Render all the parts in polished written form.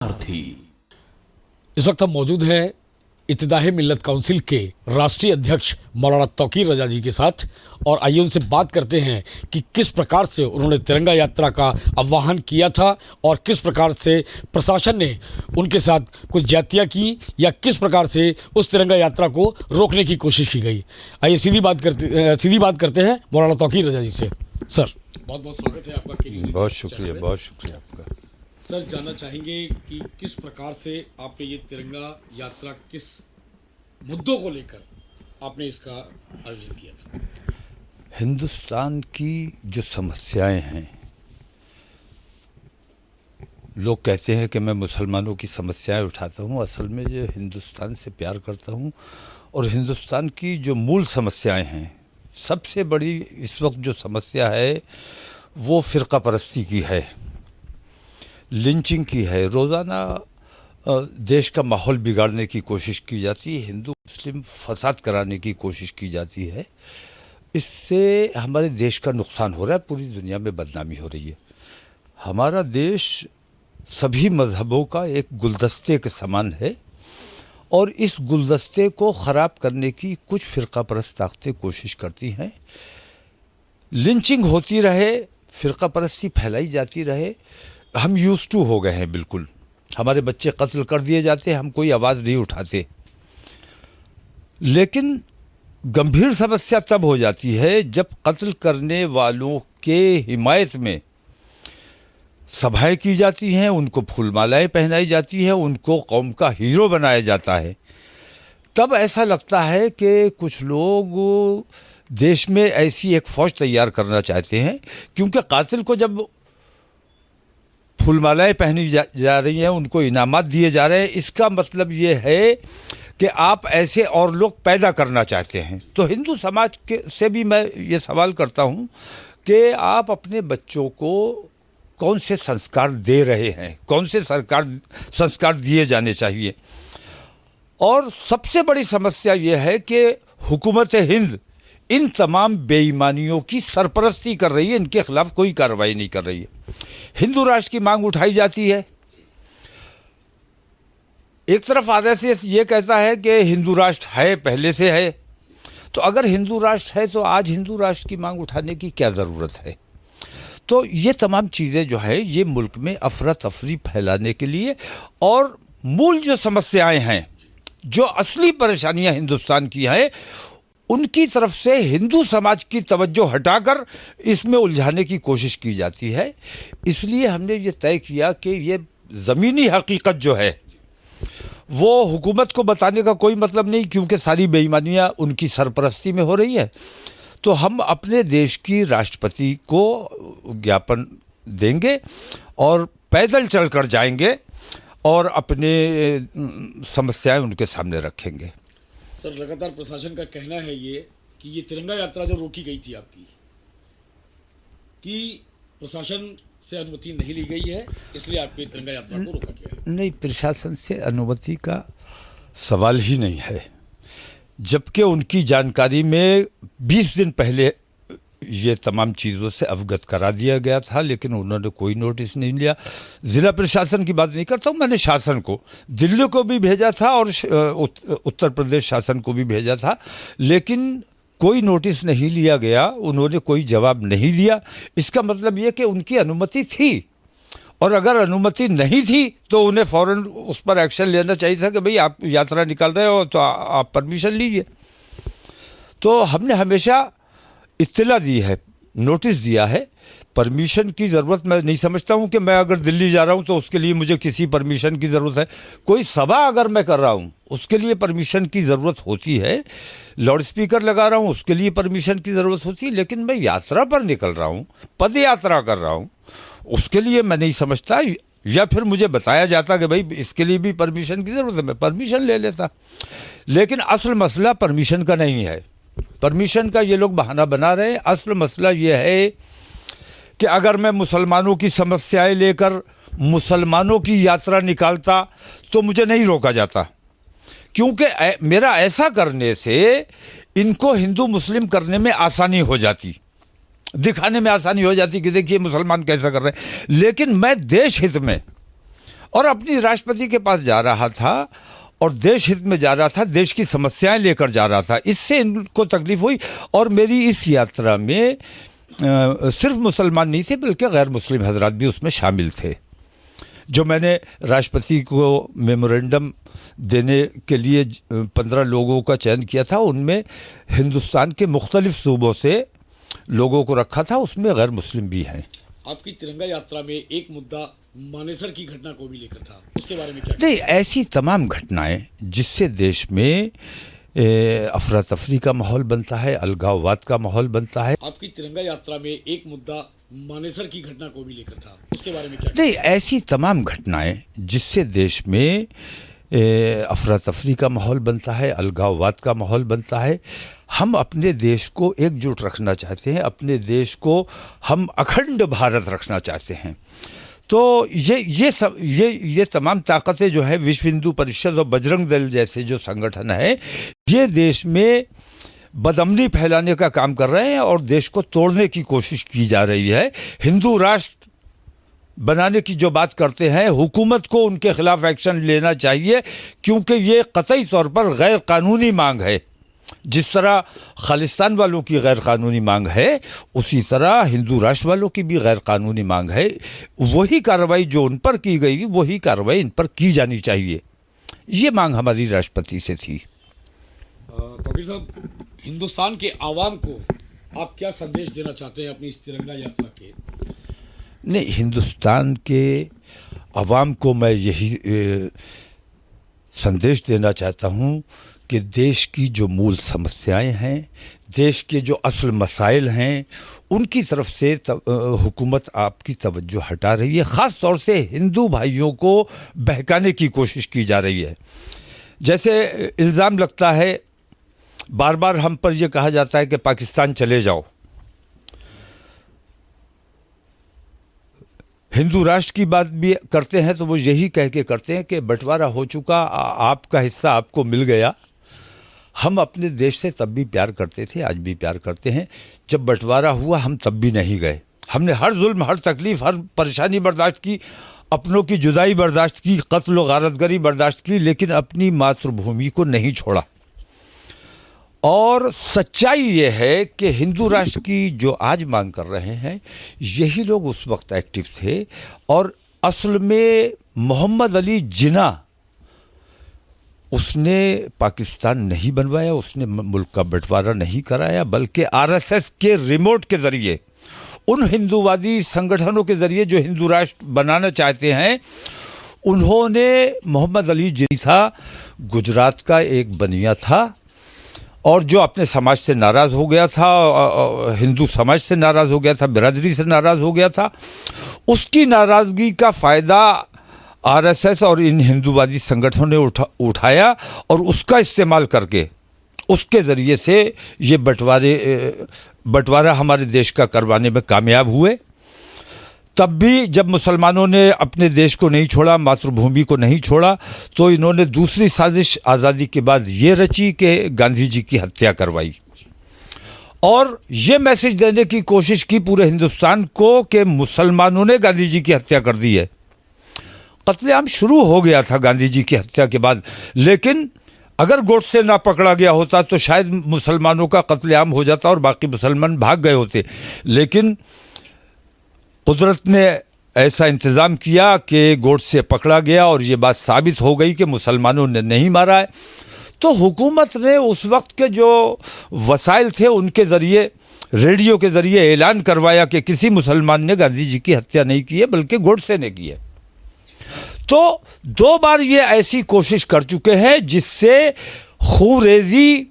सारथी। इस वक्त हम मौजूद हैं इत्तेहाद मिल्लत काउंसिल के राष्ट्रीय अध्यक्ष मौलाना तौकीर रजा जी के साथ, और आइए उनसे बात करते हैं कि किस प्रकार से उन्होंने तिरंगा यात्रा का आह्वान किया था और किस प्रकार से प्रशासन ने उनके साथ कुछ ज्यादतियाँ की या किस प्रकार से उस तिरंगा यात्रा को रोकने की कोशिश की गई। आइए सीधी बात करते हैं मौलाना तौकीर रजा जी से। सर, बहुत बहुत स्वागत है आपका। बहुत शुक्रिया आपका। सर, जानना चाहेंगे कि किस प्रकार से आपने ये तिरंगा यात्रा, किस मुद्दों को लेकर आपने इसका आयोजन किया था? हिंदुस्तान की जो समस्याएं हैं, लोग कहते हैं कि मैं मुसलमानों की समस्याएं उठाता हूं, असल में जो हिंदुस्तान से प्यार करता हूं और हिंदुस्तान की जो मूल समस्याएं हैं, सबसे बड़ी इस वक्त जो समस्या है वो फ़िरका परस्ती की है, लिंचिंग की है। रोज़ाना देश का माहौल बिगाड़ने की कोशिश की जाती है, हिंदू मुस्लिम फसाद कराने की कोशिश की जाती है। इससे हमारे देश का नुकसान हो रहा है, पूरी दुनिया में बदनामी हो रही है। हमारा देश सभी मज़हबों का एक गुलदस्ते के समान है और इस गुलदस्ते को ख़राब करने की कुछ फ़िरका परस्त ताकतें कोशिश करती हैं। लिंचिंग होती रहे, फ़िरका परस्ती फैलाई जाती रहे, हम यूज़ टू हो गए हैं बिल्कुल। हमारे बच्चे कत्ल कर दिए जाते हैं, हम कोई आवाज़ नहीं उठाते। लेकिन गंभीर समस्या तब हो जाती है जब कत्ल करने वालों के हिमायत में सभाएं की जाती हैं, उनको फूलमालाएं पहनाई जाती हैं, उनको कौम का हीरो बनाया जाता है। तब ऐसा लगता है कि कुछ लोग देश में ऐसी एक फ़ौज तैयार करना चाहते हैं, क्योंकि कातिल को जब फूलमालाएं पहनी जा रही हैं, उनको इनामात दिए जा रहे हैं, इसका मतलब ये है कि आप ऐसे और लोग पैदा करना चाहते हैं। तो हिंदू समाज के से भी मैं ये सवाल करता हूँ कि आप अपने बच्चों को कौन से संस्कार दे रहे हैं, कौन से संस्कार दिए जाने चाहिए। और सबसे बड़ी समस्या ये है कि हुकूमत हिंद इन तमाम बेईमानियों की सरपरस्ती कर रही है, इनके खिलाफ कोई कार्रवाई नहीं कर रही है। हिंदू राष्ट्र की मांग उठाई जाती है, एक तरफ आरएसएस ये कहता है कि हिंदू राष्ट्र है, पहले से है। तो अगर हिंदू राष्ट्र है तो आज हिंदू राष्ट्र की मांग उठाने की क्या ज़रूरत है? तो ये तमाम चीज़ें जो है ये मुल्क में अफरा तफरी फैलाने के लिए, और मूल जो समस्याएं हैं, जो असली परेशानियां हिंदुस्तान की हैं, उनकी तरफ से हिंदू समाज की तवज्जो हटाकर इसमें उलझाने की कोशिश की जाती है। इसलिए हमने ये तय किया कि ये ज़मीनी हकीकत जो है वो हुकूमत को बताने का कोई मतलब नहीं, क्योंकि सारी बेईमानियां उनकी सरपरस्ती में हो रही है। तो हम अपने देश की राष्ट्रपति को ज्ञापन देंगे और पैदल चलकर जाएंगे और अपने समस्याएं उनके सामने रखेंगे। सर, लगातार प्रशासन का कहना है ये कि ये तिरंगा यात्रा जो रोकी गई थी आपकी, कि प्रशासन से अनुमति नहीं ली गई है, इसलिए आपकी तिरंगा यात्रा को रोका गया है। नहीं, प्रशासन से अनुमति का सवाल ही नहीं है, जबकि उनकी जानकारी में 20 दिन पहले ये तमाम चीज़ों से अवगत करा दिया गया था, लेकिन उन्होंने कोई नोटिस नहीं लिया। ज़िला प्रशासन की बात नहीं करता हूँ, मैंने शासन को, दिल्ली को भी भेजा था और उत्तर प्रदेश शासन को भी भेजा था, लेकिन कोई नोटिस नहीं लिया गया, उन्होंने कोई जवाब नहीं दिया। इसका मतलब ये कि उनकी अनुमति थी, और अगर अनुमति नहीं थी तो उन्हें फ़ौरन उस पर एक्शन लेना चाहिए था कि भाई आप यात्रा निकाल रहे हो तो आप परमिशन लीजिए। तो हमने हमेशा इत्तला दी है, नोटिस दिया है। परमिशन की ज़रूरत मैं नहीं समझता हूँ कि मैं अगर दिल्ली जा रहा हूँ तो उसके लिए मुझे किसी परमिशन की ज़रूरत है। कोई सभा अगर मैं कर रहा हूँ उसके लिए परमिशन की ज़रूरत होती है, लाउड स्पीकर लगा रहा हूँ उसके लिए परमिशन की ज़रूरत होती है, लेकिन मैं यात्रा पर निकल रहा हूँ, पद यात्रा कर रहा हूँ, उसके लिए मैं नहीं समझता। या फिर मुझे बताया जाता कि भाई इसके लिए भी परमिशन की ज़रूरत है, मैं परमिशन ले लेता। लेकिन असल मसला परमिशन का नहीं है, परमिशन का ये लोग बहाना बना रहे हैं। असल मसला ये है कि अगर मैं मुसलमानों की समस्याएं लेकर मुसलमानों की यात्रा निकालता तो मुझे नहीं रोका जाता, क्योंकि मेरा ऐसा करने से इनको हिंदू मुस्लिम करने में आसानी हो जाती, दिखाने में आसानी हो जाती कि देखिए मुसलमान कैसा कर रहे हैं। लेकिन मैं देश हित में और अपनी राष्ट्रपति के पास जा रहा था और देश हित में जा रहा था, देश की समस्याएं लेकर जा रहा था। इससे इनको तकलीफ हुई। और मेरी इस यात्रा में सिर्फ मुसलमान नहीं थे बल्कि गैर मुस्लिम हजरात भी उसमें शामिल थे। जो मैंने राष्ट्रपति को मेमोरेंडम देने के लिए 15 लोगों का चयन किया था, उनमें हिंदुस्तान के मुख्तलिफ सूबों से लोगों को रखा था, उसमें गैर मुस्लिम भी हैं। आपकी तिरंगा यात्रा में एक मुद्दा मानेसर की घटना को भी लेकर था, उसके बारे में क्या? नहीं, ऐसी तमाम घटनाएं जिससे देश में अफरा तफरी का माहौल बनता है, अलगाववाद का माहौल बनता है। आपकी तिरंगा यात्रा में एक मुद्दा मानेसर की घटना को भी लेकर था, उसके बारे में क्या? नहीं, ऐसी तमाम घटनाएं जिससे देश में अफरा तफरी का माहौल बनता है, अलगाववाद का माहौल बनता है। हम अपने देश को एकजुट रखना चाहते हैं, अपने देश को हम अखंड भारत रखना चाहते हैं। तो ये तमाम ताकतें जो है, विश्व हिंदू परिषद और बजरंग दल जैसे जो संगठन है, ये देश में बदअमनी फैलाने का काम कर रहे हैं और देश को तोड़ने की कोशिश की जा रही है। हिंदू राष्ट्र बनाने की जो बात करते हैं, हुकूमत को उनके खिलाफ एक्शन लेना चाहिए, क्योंकि ये कतई तौर पर गैर कानूनी मांग है। जिस तरह खालिस्तान वालों की गैर कानूनी मांग है, उसी तरह हिंदू राष्ट्र वालों की भी गैर कानूनी मांग है। वही कार्रवाई जो उन पर की गई, वही कार्रवाई इन पर की जानी चाहिए। ये मांग हमारी राष्ट्रपति से थी। तौकीर साहब, हिंदुस्तान के आवाम को आप क्या संदेश देना चाहते हैं अपनी इस तिरंगा यात्रा के? नहीं, हिंदुस्तान के अवाम को मैं यही संदेश देना चाहता हूँ कि देश की जो मूल समस्याएं हैं, देश के जो असल मसाइल हैं, उनकी तरफ से हुकूमत आपकी तवज्जो हटा रही है। ख़ास तौर से हिंदू भाइयों को बहकाने की कोशिश की जा रही है। जैसे इल्ज़ाम लगता है, बार बार हम पर यह कहा जाता है कि पाकिस्तान चले जाओ। हिंदू राष्ट्र की बात भी करते हैं तो वो यही कह के करते हैं कि बंटवारा हो चुका, आपका हिस्सा आपको मिल गया। हम अपने देश से तब भी प्यार करते थे, आज भी प्यार करते हैं। जब बंटवारा हुआ हम तब भी नहीं गए। हमने हर जुल्म, हर तकलीफ़, हर परेशानी बर्दाश्त की, अपनों की जुदाई बर्दाश्त की, कत्ल व गारतगरी बर्दाश्त की, लेकिन अपनी मातृभूमि को नहीं छोड़ा। और सच्चाई ये है कि हिंदू राष्ट्र की जो आज मांग कर रहे हैं, यही लोग उस वक्त एक्टिव थे। और असल में मोहम्मद अली जिन्ना, उसने पाकिस्तान नहीं बनवाया, उसने मुल्क का बंटवारा नहीं कराया, बल्कि आरएसएस के रिमोट के ज़रिए, उन हिंदूवादी संगठनों के ज़रिए जो हिंदू राष्ट्र बनाना चाहते हैं, उन्होंने मोहम्मद अली जिन्ना गुजरात का एक बनिया था और जो अपने समाज से नाराज़ हो गया था, हिंदू समाज से नाराज़ हो गया था, बिरादरी से नाराज़ हो गया था। उसकी नाराज़गी का फ़ायदा आरएसएस और इन हिंदूवादी संगठनों ने उठाया और उसका इस्तेमाल करके उसके ज़रिए से ये बंटवारा हमारे देश का करवाने में कामयाब हुए। तब भी जब मुसलमानों ने अपने देश को नहीं छोड़ा, मातृभूमि को नहीं छोड़ा, तो इन्होंने दूसरी साजिश आज़ादी के बाद ये रची कि गांधी जी की हत्या करवाई और ये मैसेज देने की कोशिश की पूरे हिंदुस्तान को कि मुसलमानों ने गांधी जी की हत्या कर दी है। कत्लेआम शुरू हो गया था गांधी जी की हत्या के बाद, लेकिन अगर गोडसे ना पकड़ा गया होता तो शायद मुसलमानों का कत्लेआम हो जाता और बाकी मुसलमान भाग गए होते। लेकिन कुदरत ने ऐसा इंतज़ाम किया कि गोडसे पकड़ा गया और ये बात साबित हो गई कि मुसलमानों ने नहीं मारा है। तो हुकूमत ने उस वक्त के जो वसाइल थे उनके ज़रिए, रेडियो के ज़रिए ऐलान करवाया कि किसी मुसलमान ने गांधी जी की हत्या नहीं की है, बल्कि गोडसे ने की है। तो 2 बार ये ऐसी कोशिश कर चुके हैं जिससे खूरेज़ी,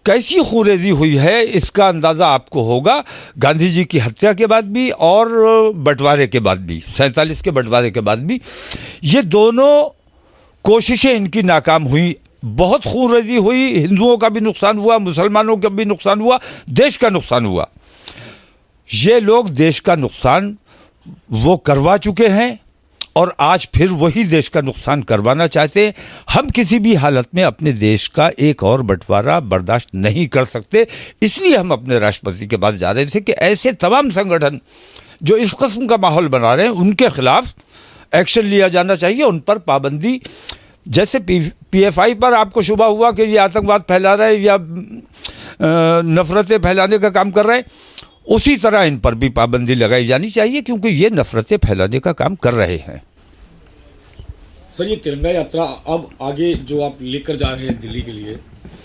कैसी खूरेज़ी हुई है इसका अंदाज़ा आपको होगा। गांधी जी की हत्या के बाद भी और बंटवारे के बाद भी, 47 के बंटवारे के बाद भी, ये दोनों कोशिशें इनकी नाकाम हुई। बहुत खूरेज़ी हुई, हिंदुओं का भी नुकसान हुआ, मुसलमानों का भी नुकसान हुआ, देश का नुकसान हुआ। ये लोग देश का नुकसान वो करवा चुके हैं और आज फिर वही देश का नुकसान करवाना चाहते हैं। हम किसी भी हालत में अपने देश का एक और बंटवारा बर्दाश्त नहीं कर सकते। इसलिए हम अपने राष्ट्रपति के पास जा रहे थे कि ऐसे तमाम संगठन जो इस किस्म का माहौल बना रहे हैं, उनके खिलाफ एक्शन लिया जाना चाहिए, उन पर पाबंदी, जैसे पीएफआई पर आपको शुबा हुआ कि ये आतंकवाद फैला रहे या नफरतें फैलाने का काम कर रहे हैं, उसी तरह इन पर भी पाबंदी लगाई जानी चाहिए, क्योंकि ये नफरतें फैलाने का काम कर रहे हैं। सर, ये तिरंगा यात्रा अब आगे जो आप लेकर जा रहे हैं दिल्ली के लिए,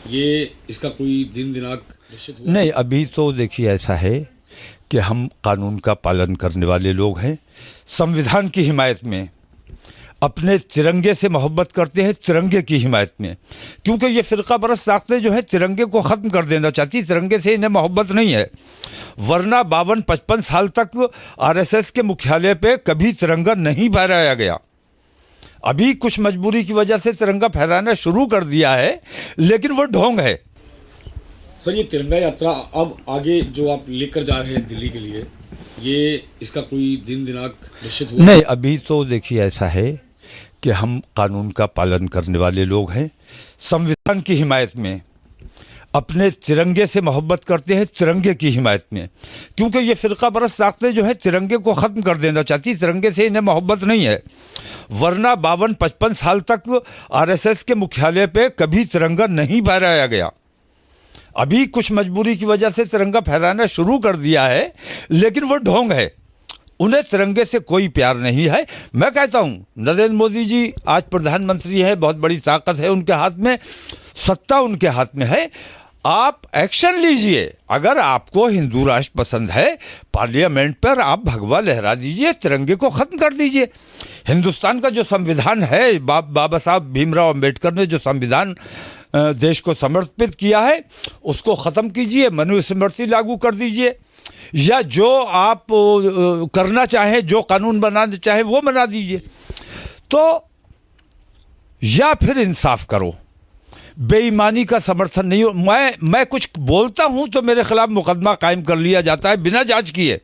ये इसका कोई दिन दिनांक निश्चित हुआ? नहीं, अभी तो देखिए ऐसा है कि हम कानून का पालन करने वाले लोग हैं, संविधान की हिमायत में, अपने तिरंगे से मोहब्बत करते हैं, तिरंगे की हिमायत में, क्योंकि ये फ़िरका परस्त ताकतें जो है तिरंगे को ख़त्म कर देना चाहती, तिरंगे से इन्हें मोहब्बत नहीं है। वरना 52-55 साल तक आरएसएस के मुख्यालय पे कभी तिरंगा नहीं फहराया गया। अभी कुछ मजबूरी की वजह से तिरंगा फहराना शुरू कर दिया है, लेकिन वो ढोंग है। सर, ये तिरंगा यात्रा अब आगे जो आप लेकर जा रहे हैं दिल्ली के लिए, ये इसका कोई दिन दिनांक निश्चित हुआ? नहीं, अभी तो देखिए ऐसा है कि हम कानून का पालन करने वाले लोग हैं, संविधान की हिमायत में, अपने तिरंगे से मोहब्बत करते हैं, तिरंगे की हिमायत में, क्योंकि ये फ़िरका परस्त ताकतें जो है तिरंगे को ख़त्म कर देना चाहती, तिरंगे से इन्हें मोहब्बत नहीं है। वरना 52-55 साल तक आरएसएस के मुख्यालय पे कभी तिरंगा नहीं फहराया गया। अभी कुछ मजबूरी की वजह से तिरंगा फहराना शुरू कर दिया है, लेकिन वो ढोंग है। उन्हें तिरंगे से कोई प्यार नहीं है। मैं कहता हूँ, नरेंद्र मोदी जी आज प्रधानमंत्री हैं, बहुत बड़ी ताकत है उनके हाथ में, सत्ता उनके हाथ में है। आप एक्शन लीजिए। अगर आपको हिंदू राष्ट्र पसंद है, पार्लियामेंट पर आप भगवा लहरा दीजिए, तिरंगे को ख़त्म कर दीजिए। हिंदुस्तान का जो संविधान है, बाबा साहब भीमराव अंबेडकर ने जो संविधान देश को समर्पित किया है, उसको ख़त्म कीजिए, मनुस्मृति लागू कर दीजिए, या जो आप करना चाहें, जो कानून बनाना चाहें वो बना दीजिए। तो या फिर इंसाफ करो, बेईमानी का समर्थन नहीं हो। मैं कुछ बोलता हूं तो मेरे खिलाफ मुकदमा कायम कर लिया जाता है बिना जांच किए,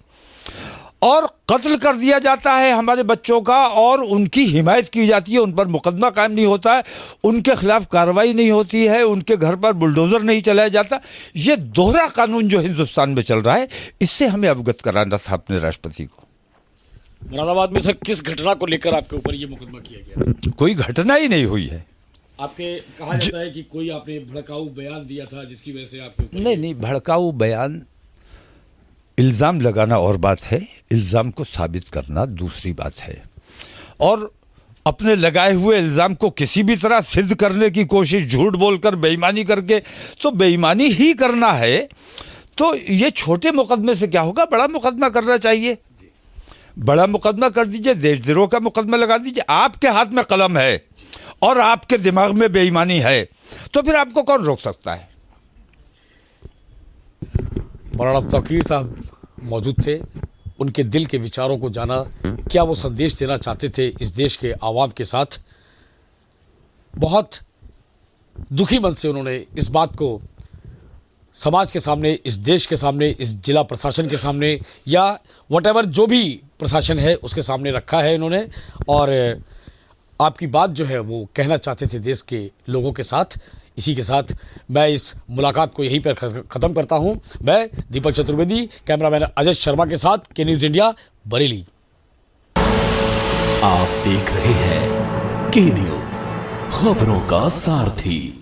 और कत्ल कर दिया जाता है हमारे बच्चों का, और उनकी हिमायत की जाती है, उन पर मुकदमा कायम नहीं होता है, उनके खिलाफ कार्रवाई नहीं होती है, उनके घर पर बुलडोज़र नहीं चलाया जाता। ये दोहरा कानून जो हिंदुस्तान में चल रहा है, इससे हमें अवगत कराना था अपने राष्ट्रपति को। मुरादाबाद में सर किस घटना को लेकर आपके ऊपर ये मुकदमा किया गया? कोई घटना ही नहीं हुई है। आपके कहा जाता है कि कोई आपने भड़काऊ बयान दिया था, जिसकी वजह से आपके ऊपर नहीं, भड़काऊ बयान, इल्ज़ाम लगाना और बात है, इल्ज़ाम को साबित करना दूसरी बात है। और अपने लगाए हुए इल्ज़ाम को किसी भी तरह सिद्ध करने की कोशिश, झूठ बोलकर, बेईमानी करके, तो बेईमानी ही करना है। तो ये छोटे मुकदमे से क्या होगा, बड़ा मुकदमा करना चाहिए। बड़ा मुकदमा कर दीजिए, देशद्रोह का मुकदमा लगा दीजिए। आपके हाथ में कलम है और आपके दिमाग में बेईमानी है, तो फिर आपको कौन रोक सकता है। मौलाना तौकीर साहब मौजूद थे, उनके दिल के विचारों को जाना, क्या वो संदेश देना चाहते थे इस देश के आवाम के साथ। बहुत दुखी मन से उन्होंने इस बात को समाज के सामने, इस देश के सामने, इस जिला प्रशासन के सामने, या व्हाटएवर जो भी प्रशासन है उसके सामने रखा है इन्होंने, और आपकी बात जो है वो कहना चाहते थे देश के लोगों के साथ। इसी के साथ मैं इस मुलाकात को यहीं पर ख़त्म करता हूं। मैं दीपक चतुर्वेदी, कैमरामैन अजय शर्मा के साथ, के न्यूज़ इंडिया, बरेली। आप देख रहे हैं के न्यूज़, खबरों का सारथी।